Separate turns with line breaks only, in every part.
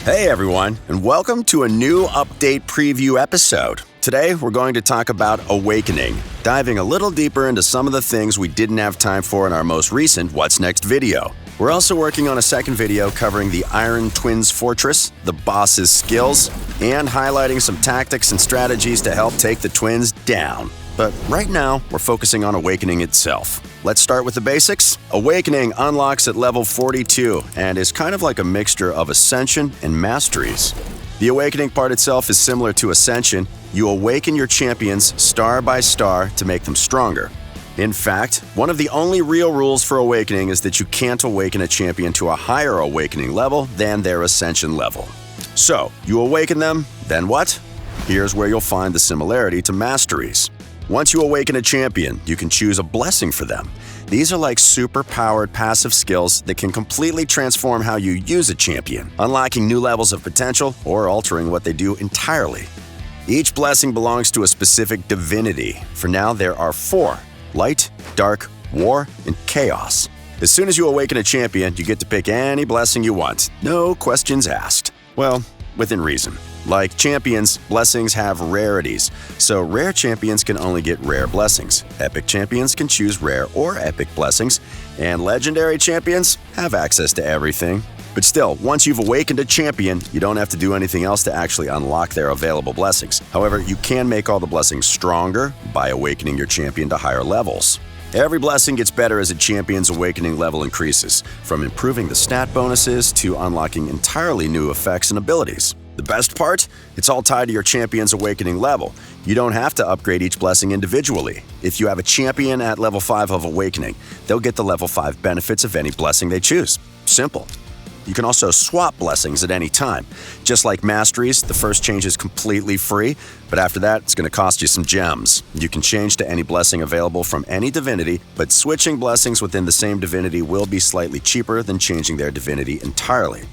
Hey everyone, and welcome to a new update preview episode. Today, we're going to talk about Awakening, diving a little deeper into some of the things we didn't have time for in our most recent What's Next video. We're also working on a second video covering the Iron Twins Fortress, the boss's skills, and highlighting some tactics and strategies to help take the twins down. But right now, we're focusing on Awakening itself. Let's start with the basics. Awakening unlocks at level 42 and is kind of like a mixture of Ascension and Masteries. The Awakening part itself is similar to Ascension. You awaken your champions star by star to make them stronger. In fact, one of the only real rules for Awakening is that you can't awaken a champion to a higher Awakening level than their Ascension level. So, you awaken them, then what? Here's where you'll find the similarity to Masteries. Once you awaken a champion, you can choose a blessing for them. These are like super-powered passive skills that can completely transform how you use a champion, unlocking new levels of potential or altering what they do entirely. Each blessing belongs to a specific divinity. For now, there are 4: Light, Dark, War, and Chaos. As soon as you awaken a champion, you get to pick any blessing you want. No questions asked. Well, within reason. Like champions, blessings have rarities, so rare champions can only get rare blessings. Epic champions can choose rare or epic blessings, and legendary champions have access to everything. But still, once you've awakened a champion, you don't have to do anything else to actually unlock their available blessings. However, you can make all the blessings stronger by awakening your champion to higher levels. Every blessing gets better as a champion's awakening level increases, from improving the stat bonuses to unlocking entirely new effects and abilities. The best part? It's all tied to your champion's awakening level. You don't have to upgrade each blessing individually. If you have a champion at level 5 of Awakening, they'll get the level 5 benefits of any blessing they choose. Simple. You can also swap blessings at any time. Just like Masteries, the first change is completely free, but after that, it's going to cost you some gems. You can change to any blessing available from any divinity, but switching blessings within the same divinity will be slightly cheaper than changing their divinity entirely.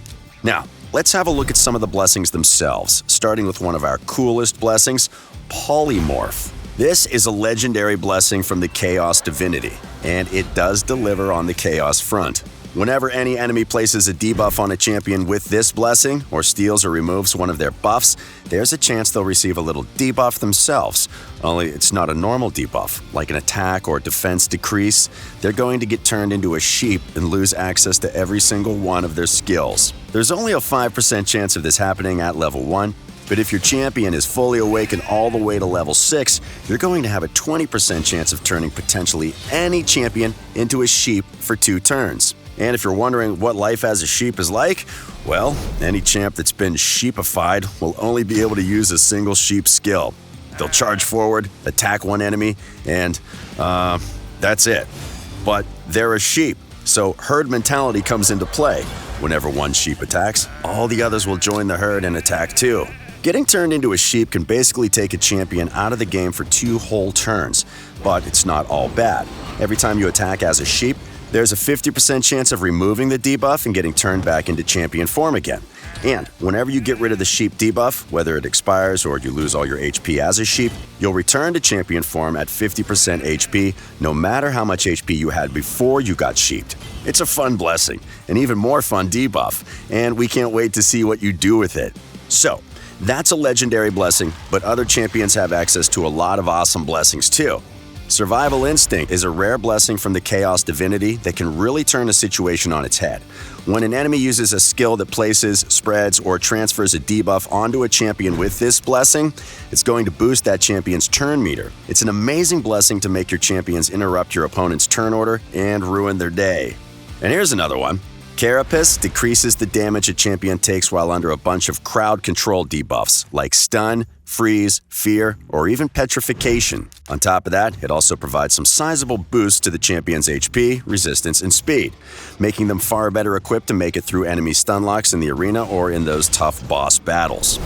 Now, let's have a look at some of the blessings themselves, starting with one of our coolest blessings, Polymorph. This is a legendary blessing from the Chaos divinity, and it does deliver on the Chaos front. Whenever any enemy places a debuff on a champion with this blessing, or steals or removes one of their buffs, there's a chance they'll receive a little debuff themselves. Only it's not a normal debuff, like an attack or defense decrease. They're going to get turned into a sheep and lose access to every single one of their skills. There's only a 5% chance of this happening at level 1, but if your champion is fully awakened all the way to level 6, you're going to have a 20% chance of turning potentially any champion into a sheep for 2 turns. And if you're wondering what life as a sheep is like, well, any champ that's been sheepified will only be able to use a single sheep skill. They'll charge forward, attack one enemy, and that's it. But they're a sheep, so herd mentality comes into play. Whenever one sheep attacks, all the others will join the herd and attack too. Getting turned into a sheep can basically take a champion out of the game for 2 whole turns, but it's not all bad. Every time you attack as a sheep, there's a 50% chance of removing the debuff and getting turned back into champion form again. And whenever you get rid of the sheep debuff, whether it expires or you lose all your HP as a sheep, you'll return to champion form at 50% HP, no matter how much HP you had before you got sheeped. It's a fun blessing, an even more fun debuff, and we can't wait to see what you do with it. So, that's a legendary blessing, but other champions have access to a lot of awesome blessings too. Survival Instinct is a rare blessing from the Chaos divinity that can really turn a situation on its head. When an enemy uses a skill that places, spreads, or transfers a debuff onto a champion with this blessing, it's going to boost that champion's turn meter. It's an amazing blessing to make your champions interrupt your opponent's turn order and ruin their day. And here's another one. Carapace decreases the damage a champion takes while under a bunch of crowd control debuffs like stun, freeze, fear, or even petrification. On top of that, it also provides some sizable boosts to the champion's HP, resistance, and speed, making them far better equipped to make it through enemy stun locks in the arena or in those tough boss battles.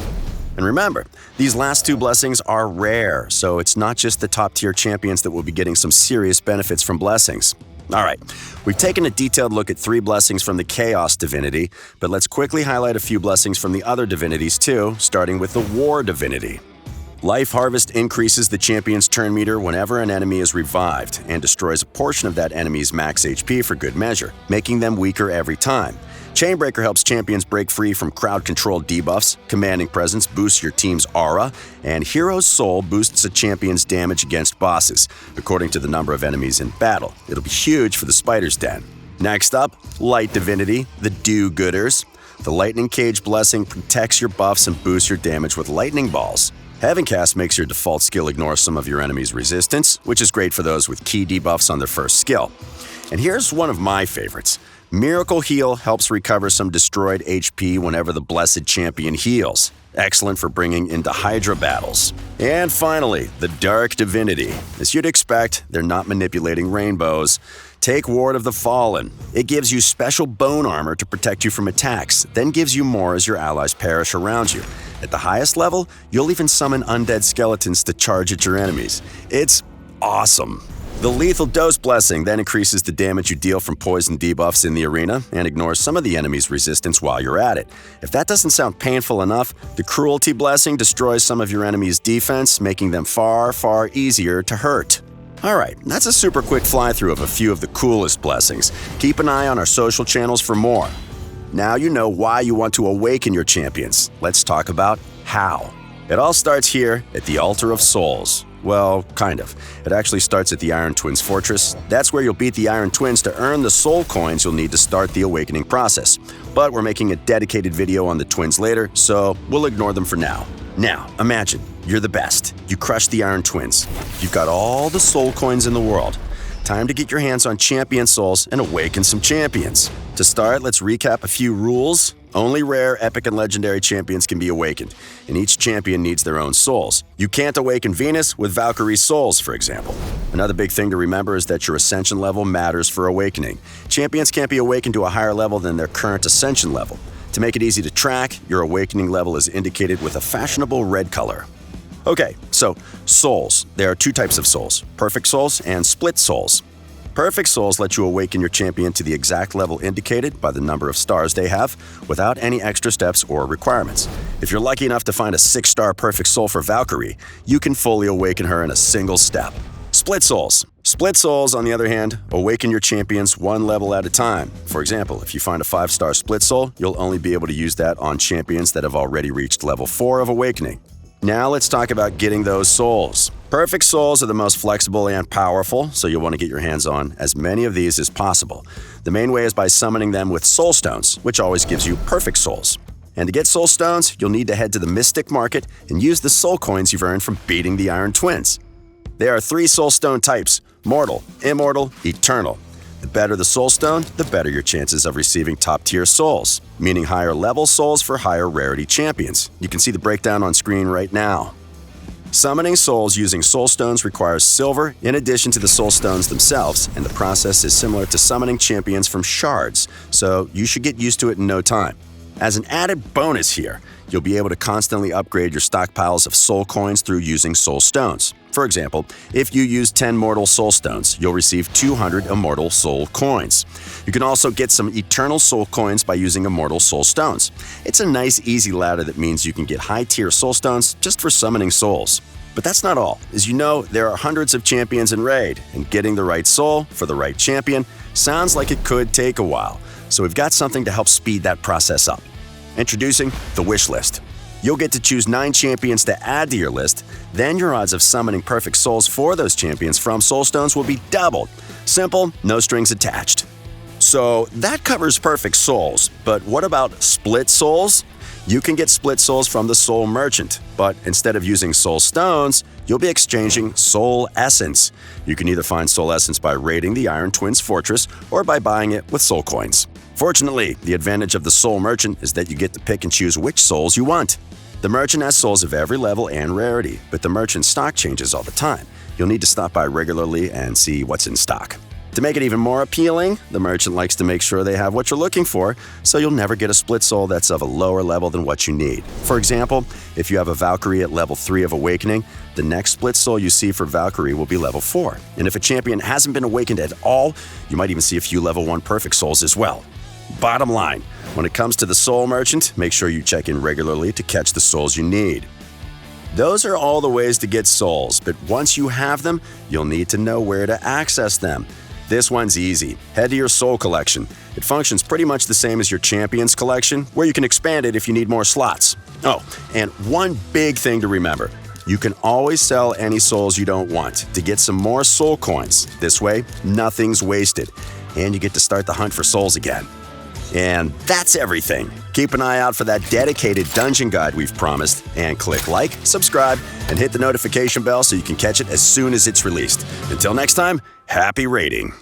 And remember, these last 2 blessings are rare, so it's not just the top-tier champions that will be getting some serious benefits from blessings. Alright, we've taken a detailed look at 3 blessings from the Chaos divinity, but let's quickly highlight a few blessings from the other divinities too, starting with the War divinity. Life Harvest increases the champion's turn meter whenever an enemy is revived and destroys a portion of that enemy's max HP for good measure, making them weaker every time. Chainbreaker helps champions break free from crowd-controlled debuffs, Commanding Presence boosts your team's aura, and Hero's Soul boosts a champion's damage against bosses, according to the number of enemies in battle. It'll be huge for the Spider's Den. Next up, Light Divinity, the Do-Gooders. The Lightning Cage Blessing protects your buffs and boosts your damage with lightning balls. Heaven Cast makes your default skill ignore some of your enemy's resistance, which is great for those with key debuffs on their first skill. And here's one of my favorites. Miracle Heal helps recover some destroyed HP whenever the Blessed Champion heals. Excellent for bringing into Hydra battles. And finally, the Dark Divinity. As you'd expect, they're not manipulating rainbows. Take Ward of the Fallen. It gives you special bone armor to protect you from attacks, then gives you more as your allies perish around you. At the highest level, you'll even summon undead skeletons to charge at your enemies. It's awesome. The Lethal Dose Blessing then increases the damage you deal from poison debuffs in the arena and ignores some of the enemy's resistance while you're at it. If that doesn't sound painful enough, the Cruelty Blessing destroys some of your enemy's defense, making them far, far easier to hurt. Alright, that's a super quick fly-through of a few of the coolest blessings. Keep an eye on our social channels for more. Now you know why you want to awaken your champions. Let's talk about how. It all starts here at the Altar of Souls. Well, kind of. It actually starts at the Iron Twins Fortress. That's where you'll beat the Iron Twins to earn the soul coins you'll need to start the awakening process. But we're making a dedicated video on the Twins later, so we'll ignore them for now. Now, imagine, you're the best. You crushed the Iron Twins. You've got all the soul coins in the world. Time to get your hands on champion souls and awaken some champions. To start, let's recap a few rules. Only rare, epic, and legendary champions can be awakened, and each champion needs their own souls. You can't awaken Venus with Valkyrie's souls, for example. Another big thing to remember is that your ascension level matters for awakening. Champions can't be awakened to a higher level than their current ascension level. To make it easy to track, your awakening level is indicated with a fashionable red color. Okay, so souls. There are two types of souls, perfect souls and split souls. Perfect souls let you awaken your champion to the exact level indicated by the number of stars they have without any extra steps or requirements. If you're lucky enough to find a 6-star perfect soul for Valkyrie, you can fully awaken her in a single step. Split souls. Split souls, on the other hand, awaken your champions one level at a time. For example, if you find a 5-star split soul, you'll only be able to use that on champions that have already reached level 4 of awakening. Now let's talk about getting those souls. Perfect souls are the most flexible and powerful, so you'll want to get your hands on as many of these as possible. The main way is by summoning them with soul stones, which always gives you perfect souls. And to get soul stones, you'll need to head to the Mystic Market and use the soul coins you've earned from beating the Iron Twins. There are 3 soul stone types: mortal, immortal, eternal. The better the soul stone, the better your chances of receiving top-tier souls, meaning higher level souls for higher rarity champions. You can see the breakdown on screen right now. Summoning souls using soul stones requires silver in addition to the soul stones themselves, and the process is similar to summoning champions from shards, so you should get used to it in no time. As an added bonus here, you'll be able to constantly upgrade your stockpiles of soul coins through using soul stones. For example, if you use 10 mortal soul stones, you'll receive 200 immortal soul coins. You can also get some eternal soul coins by using immortal soul stones. It's a nice, easy ladder that means you can get high-tier soul stones just for summoning souls. But that's not all. As you know, there are hundreds of champions in Raid, and getting the right soul for the right champion sounds like it could take a while. So we've got something to help speed that process up. Introducing the Wishlist. You'll get to choose 9 champions to add to your list, then your odds of summoning perfect souls for those champions from soul stones will be doubled. Simple, no strings attached. So that covers perfect souls, but what about split souls? You can get split souls from the Soul Merchant, but instead of using soul stones, you'll be exchanging soul essence. You can either find soul essence by raiding the Iron Twins Fortress or by buying it with soul coins. Fortunately, the advantage of the Soul Merchant is that you get to pick and choose which souls you want. The Merchant has souls of every level and rarity, but the Merchant's stock changes all the time. You'll need to stop by regularly and see what's in stock. To make it even more appealing, the Merchant likes to make sure they have what you're looking for, so you'll never get a split soul that's of a lower level than what you need. For example, if you have a Valkyrie at level 3 of Awakening, the next split soul you see for Valkyrie will be level 4. And if a champion hasn't been awakened at all, you might even see a few level 1 perfect souls as well. Bottom line, when it comes to the Soul Merchant, make sure you check in regularly to catch the souls you need. Those are all the ways to get souls, but once you have them, you'll need to know where to access them. This one's easy. Head to your Soul collection. It functions pretty much the same as your Champions collection, where you can expand it if you need more slots. Oh, and one big thing to remember. You can always sell any souls you don't want to get some more soul coins. This way, nothing's wasted, and you get to start the hunt for souls again. And that's everything. Keep an eye out for that dedicated dungeon guide we've promised, and click like, subscribe, and hit the notification bell so you can catch it as soon as it's released. Until next time, happy raiding.